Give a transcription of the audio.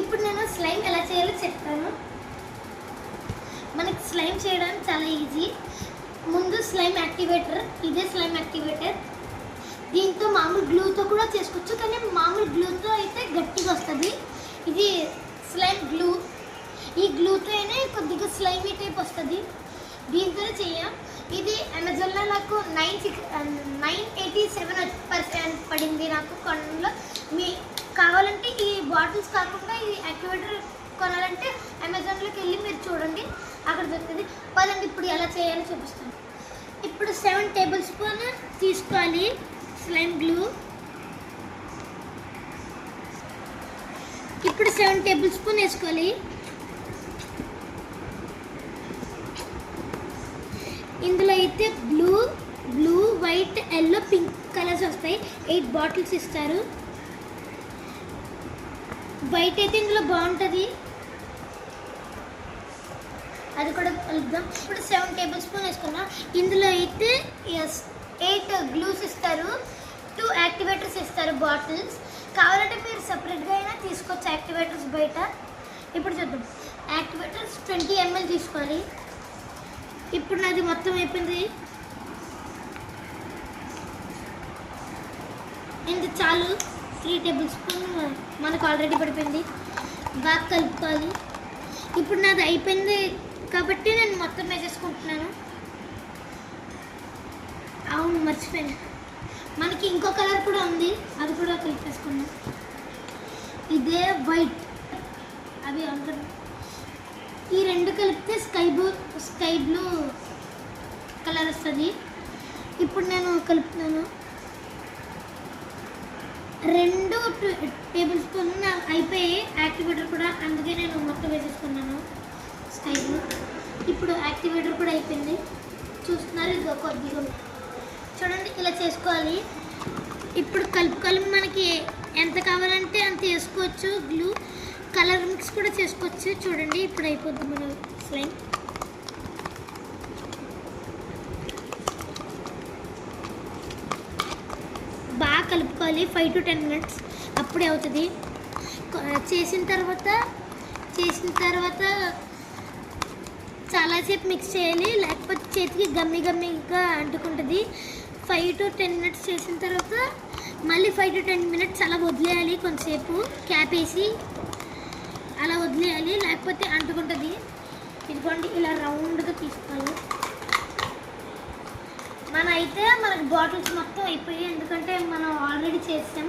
ఇప్పుడు నేను స్లైమ్ ఎలా చేయాలో చెప్తాను. మనకి స్లైమ్ చేయడానికి చాలా ఈజీ. ముందు స్లైమ్ యాక్టివేటర్, ఇదే స్లైమ్ యాక్టివేటర్. దీంతో మామూలు గ్లూతో కూడా చేసుకోవచ్చు, కానీ మామూలు గ్లూతో అయితే గట్టిగా వస్తుంది. ఇది స్లైమ్ గ్లూ. ఈ గ్లూతో అయినా కొద్దిగా స్లైమీ టైప్ వస్తుంది. దీంతోనే చేయం. ఇది అమెజాన్లో నాకు 987% పడింది నాకు కొనడంలో. మీ కావాలంటే ఈ బాటిల్స్ కాకుండా ఈ యాక్టివేటర్ కొనాలంటే అమెజాన్లోకి వెళ్ళి మీరు చూడండి, అక్కడ దొరుకుతుంది. పదండి ఇప్పుడు ఎలా చేయాలో చూపిస్తాను. ఇప్పుడు 7 టేబుల్ స్పూన్ తీసుకోవాలి స్లైమ్ గ్లూ. ఇప్పుడు 7 టేబుల్ స్పూన్ వేసుకోవాలి. ఇందులో అయితే blue, white, yellow, pink colours వస్తాయి. 8 బాటిల్స్ ఇస్తారు. వైట్ అయితే ఇందులో బాగుంటుంది, అది కూడా కలుపుదాం. ఇప్పుడు 7 టేబుల్ స్పూన్ వేసుకున్నాం. ఇందులో అయితే 8 గ్లూస్ ఇస్తారు, 2 యాక్టివేటర్స్ ఇస్తారు బాటిల్స్. కావాలంటే మీరు సపరేట్గా అయినా తీసుకోవచ్చు యాక్టివేటర్స్ బయట. ఇప్పుడు చూద్దాం. యాక్టివేటర్స్ 20 ml తీసుకోవాలి. ఇప్పుడు నాది మొత్తం అయిపోయింది. ఇంత చాలు. 3 టేబుల్ స్పూన్ మనకు ఆల్రెడీ పడిపోయింది. బాగా కలుపుకోవాలి. ఇప్పుడు నాది అయిపోయింది కాబట్టి నేను మొత్తం వేసేసుకుంటున్నాను. అవును, మర్చిపోయాను, మనకి ఇంకో కలర్ కూడా ఉంది, అది కూడా కలిపేసుకున్నాం. ఇదే వైట్, అవి అందరూ ఈ 2 కలిపితే స్కై బ్లూ కలర్ వస్తుంది. ఇప్పుడు నేను కలుపుతున్నాను. 2 టేబుల్ స్పూన్ అయిపోయి యాక్టివేటర్ కూడా, అందుకే నేను మొత్తం వేసేసుకున్నాను స్కై బ్లూ. ఇప్పుడు యాక్టివేటర్ కూడా అయిపోయింది. చూస్తున్నారు, ఇది కొద్దిగా చూడండి, ఇలా చేసుకోవాలి. ఇప్పుడు కలుపు మనకి ఎంత కావాలంటే అంత వేసుకోవచ్చు. గ్లూ కలర్ మిక్స్ కూడా చేసుకోవచ్చు. చూడండి, ఇప్పుడు అయిపోద్ది మన స్లైమ్. బాగా కలుపుకోవాలి 5 to 10 minutes, అప్పుడే అవుతుంది. చేసిన తర్వాత చాలాసేపు మిక్స్ చేయాలి, లేకపోతే చేతికి గమ్మిగా అంటుకుంటుంది. 5 to 10 minutes చేసిన తర్వాత మళ్ళీ 5 to 10 minutes అలా వదిలేయాలి. కొంతసేపు క్యాప్ వేసి అలా వదిలేయాలి, లేకపోతే అంటుకుంటుంది. ఇదిగోండి, ఇలా రౌండ్గా తీసుకోవాలి. మనకు బాటిల్స్ మొత్తం అయిపోయాయి, ఎందుకంటే మనం ఆల్రెడీ చేసాం.